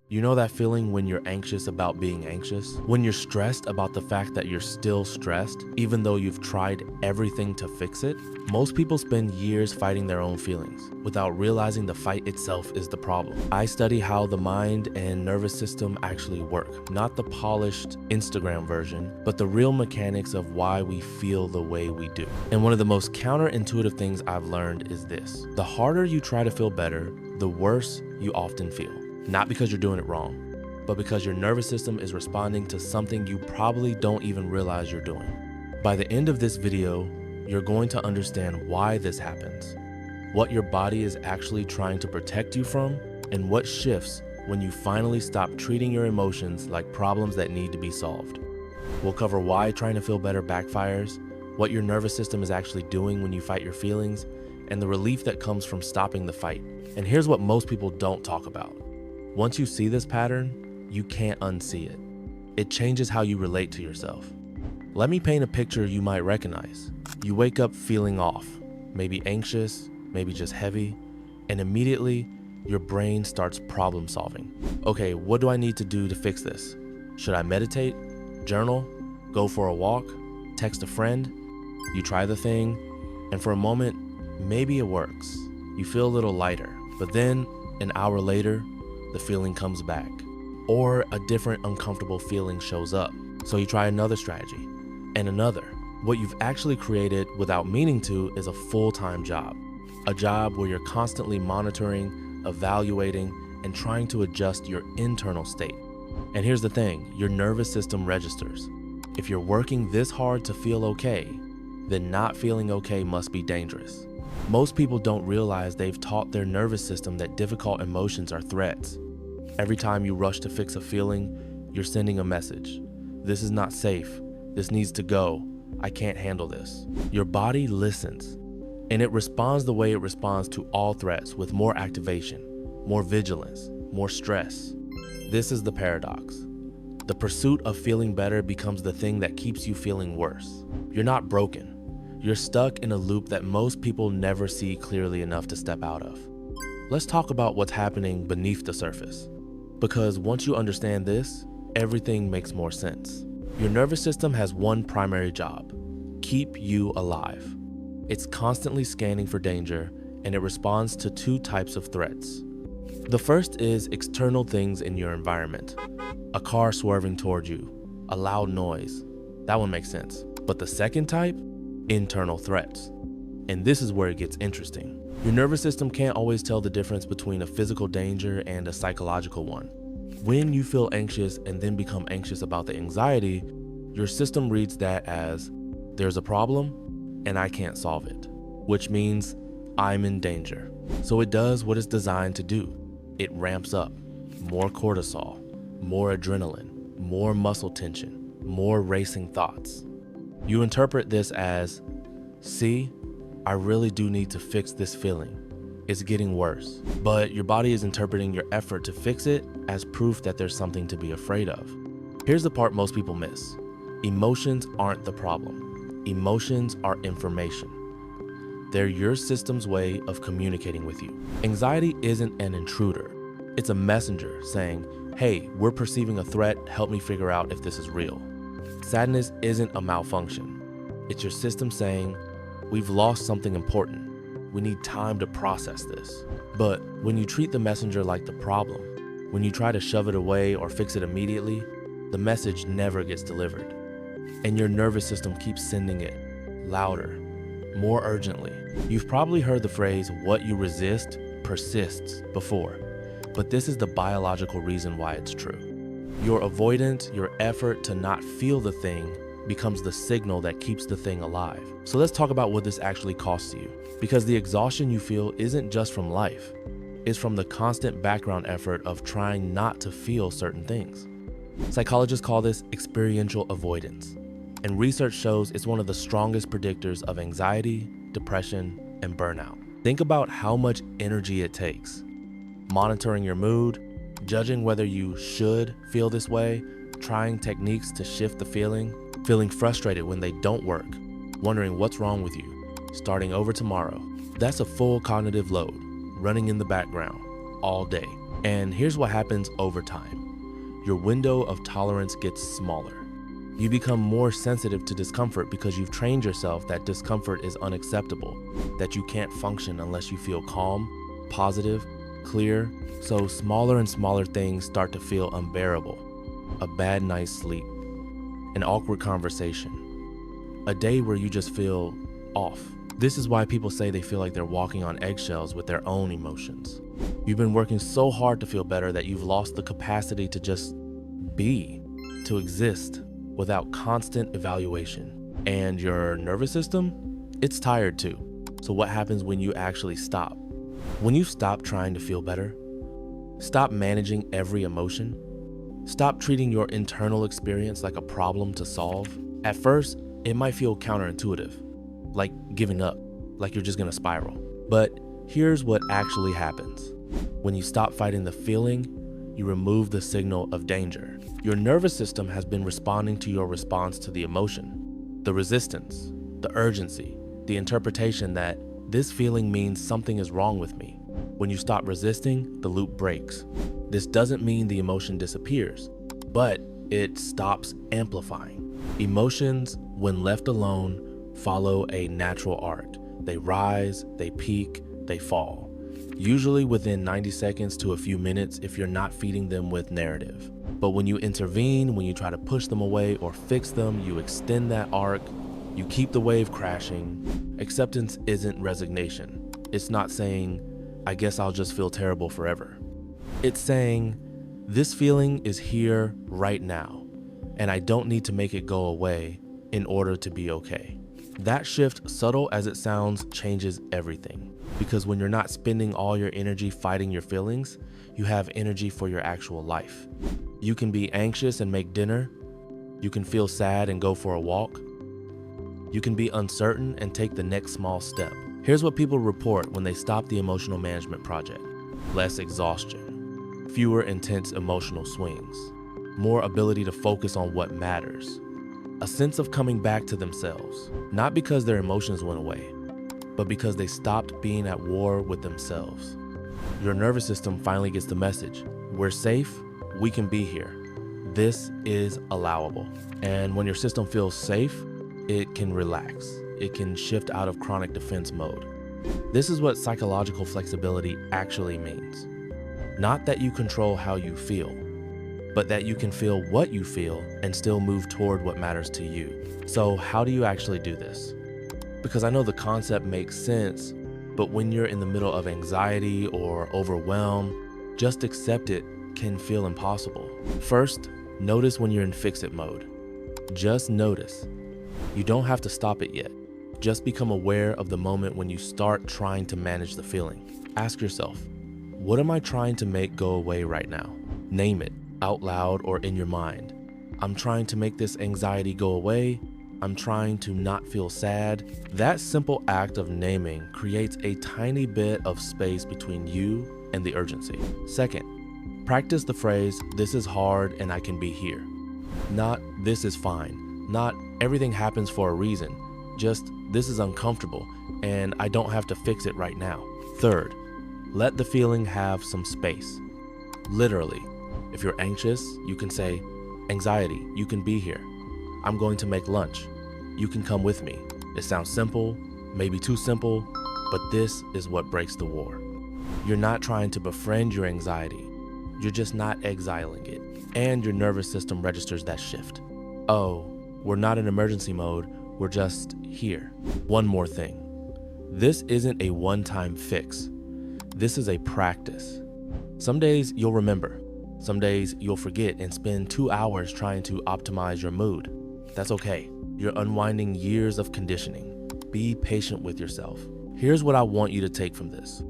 You know that feeling when you're anxious about being anxious? When you're stressed about the fact that you're still stressed, even though you've tried everything to fix it? Most people spend years fighting their own feelings without realizing the fight itself is the problem. I study how the mind and nervous system actually work, not the polished Instagram version, but the real mechanics of why we feel the way we do. And one of the most counterintuitive things I've learned is this: the harder you try to feel better, the worse you often feel. Not because you're doing it wrong, but because your nervous system is responding to something you probably don't even realize you're doing. By the end of this video, you're going to understand why this happens, what your body is actually trying to protect you from, and what shifts when you finally stop treating your emotions like problems that need to be solved. We'll cover why trying to feel better backfires, what your nervous system is actually doing when you fight your feelings, and the relief that comes from stopping the fight. And here's what most people don't talk about. Once you see this pattern, you can't unsee it. It changes how you relate to yourself. Let me paint a picture you might recognize. You wake up feeling off, maybe anxious, maybe just heavy, and immediately your brain starts problem solving. Okay, what do I need to do to fix this? Should I meditate, journal, go for a walk, text a friend? You try the thing, and for a moment, maybe it works. You feel a little lighter, but then an hour later, the feeling comes back, or a different uncomfortable feeling shows up. So you try another strategy and another. What you've actually created without meaning to is a full-time job, a job where you're constantly monitoring, evaluating, and trying to adjust your internal state. And here's the thing, your nervous system registers. If you're working this hard to feel okay, then not feeling okay must be dangerous. Most people don't realize they've taught their nervous system that difficult emotions are threats. Every time you rush to fix a feeling, you're sending a message. This is not safe. This needs to go. I can't handle this. Your body listens, and it responds the way it responds to all threats, with more activation, more vigilance, more stress. This is the paradox. The pursuit of feeling better becomes the thing that keeps you feeling worse. You're not broken. You're stuck in a loop that most people never see clearly enough to step out of. Let's talk about what's happening beneath the surface. Because once you understand this, everything makes more sense. Your nervous system has one primary job: keep you alive. It's constantly scanning for danger, and it responds to two types of threats. The first is external things in your environment. A car swerving toward you, a loud noise. That one makes sense. But the second type? Internal threats. And this is where it gets interesting. Your nervous system can't always tell the difference between a physical danger and a psychological one. When you feel anxious and then become anxious about the anxiety, your system reads that as, there's a problem and I can't solve it, which means I'm in danger. So it does what it's designed to do. It ramps up more cortisol, more adrenaline, more muscle tension, more racing thoughts. You interpret this as, see, I really do need to fix this feeling. It's getting worse. But your body is interpreting your effort to fix it as proof that there's something to be afraid of. Here's the part most people miss. Emotions aren't the problem. Emotions are information. They're your system's way of communicating with you. Anxiety isn't an intruder. It's a messenger saying, hey, we're perceiving a threat, help me figure out if this is real. Sadness isn't a malfunction. It's your system saying, we've lost something important. We need time to process this. But when you treat the messenger like the problem, when you try to shove it away or fix it immediately, the message never gets delivered. And your nervous system keeps sending it louder, more urgently. You've probably heard the phrase, what you resist persists before, but this is the biological reason why it's true. Your avoidance, your effort to not feel the thing, becomes the signal that keeps the thing alive. So let's talk about what this actually costs you. Because the exhaustion you feel isn't just from life, it's from the constant background effort of trying not to feel certain things. Psychologists call this experiential avoidance, and research shows it's one of the strongest predictors of anxiety, depression, and burnout. Think about how much energy it takes. Monitoring your mood, judging whether you should feel this way, trying techniques to shift the feeling, feeling frustrated when they don't work, wondering what's wrong with you, starting over tomorrow. That's a full cognitive load running in the background, all day. And here's what happens over time. Your window of tolerance gets smaller. You become more sensitive to discomfort because you've trained yourself that discomfort is unacceptable, that you can't function unless you feel calm, positive, clear. So smaller and smaller things start to feel unbearable. A bad night's sleep, an awkward conversation, a day where you just feel off. This is why people say they feel like they're walking on eggshells with their own emotions. You've been working so hard to feel better that you've lost the capacity to just be, to exist without constant evaluation. And your nervous system, it's tired too. So what happens when you actually stop? When you stop trying to feel better, stop managing every emotion, stop treating your internal experience like a problem to solve. At first, it might feel counterintuitive, like giving up, like you're just gonna spiral. But here's what actually happens. When you stop fighting the feeling, you remove the signal of danger. Your nervous system has been responding to your response to the emotion, the resistance, the urgency, the interpretation that this feeling means something is wrong with me. When you stop resisting, the loop breaks. This doesn't mean the emotion disappears, but it stops amplifying. Emotions, when left alone, follow a natural arc. They rise, they peak, they fall. Usually within 90 seconds to a few minutes if you're not feeding them with narrative. But when you intervene, when you try to push them away or fix them, you extend that arc, you keep the wave crashing. Acceptance isn't resignation. It's not saying, I guess I'll just feel terrible forever. It's saying, this feeling is here right now, and I don't need to make it go away in order to be okay. That shift, subtle as it sounds, changes everything. Because when you're not spending all your energy fighting your feelings, you have energy for your actual life. You can be anxious and make dinner. You can feel sad and go for a walk. You can be uncertain and take the next small step. Here's what people report when they stop the emotional management project. Less exhaustion, fewer intense emotional swings, more ability to focus on what matters, a sense of coming back to themselves, not because their emotions went away, but because they stopped being at war with themselves. Your nervous system finally gets the message. We're safe, we can be here. This is allowable. And when your system feels safe, it can relax. It can shift out of chronic defense mode. This is what psychological flexibility actually means. Not that you control how you feel, but that you can feel what you feel and still move toward what matters to you. So how do you actually do this? Because I know the concept makes sense, but when you're in the middle of anxiety or overwhelm, just accept it can feel impossible. First, notice when you're in fix-it mode. Just notice. You don't have to stop it yet. Just become aware of the moment when you start trying to manage the feeling. Ask yourself, what am I trying to make go away right now? Name it out loud or in your mind. I'm trying to make this anxiety go away. I'm trying to not feel sad. That simple act of naming creates a tiny bit of space between you and the urgency. Second, practice the phrase, this is hard and I can be here. Not, this is fine. Not, everything happens for a reason. Just, this is uncomfortable and I don't have to fix it right now. Third, let the feeling have some space. Literally, if you're anxious, you can say, anxiety, you can be here. I'm going to make lunch. You can come with me. It sounds simple, maybe too simple, but this is what breaks the war. You're not trying to befriend your anxiety. You're just not exiling it. And your nervous system registers that shift. Oh, we're not in emergency mode. We're just here. One more thing. This isn't a one-time fix. This is a practice. Some days you'll remember. Some days you'll forget and spend 2 hours trying to optimize your mood. That's okay. You're unwinding years of conditioning. Be patient with yourself. Here's what I want you to take from this.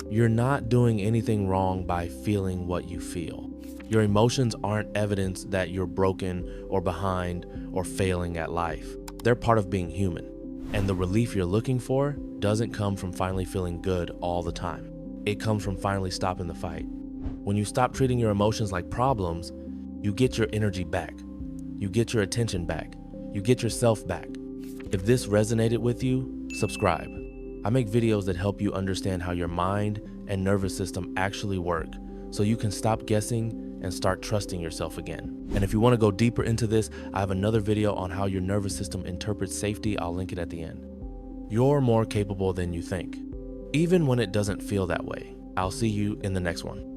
You're not doing anything wrong by feeling what you feel. Your emotions aren't evidence that you're broken or behind or failing at life. They're part of being human. And the relief you're looking for doesn't come from finally feeling good all the time. It comes from finally stopping the fight. When you stop treating your emotions like problems, you get your energy back. You get your attention back. You get yourself back. If this resonated with you, subscribe. I make videos that help you understand how your mind and nervous system actually work, so you can stop guessing and start trusting yourself again. And if you want to go deeper into this, I have another video on how your nervous system interprets safety. I'll link it at the end. You're more capable than you think, even when it doesn't feel that way. I'll see you in the next one.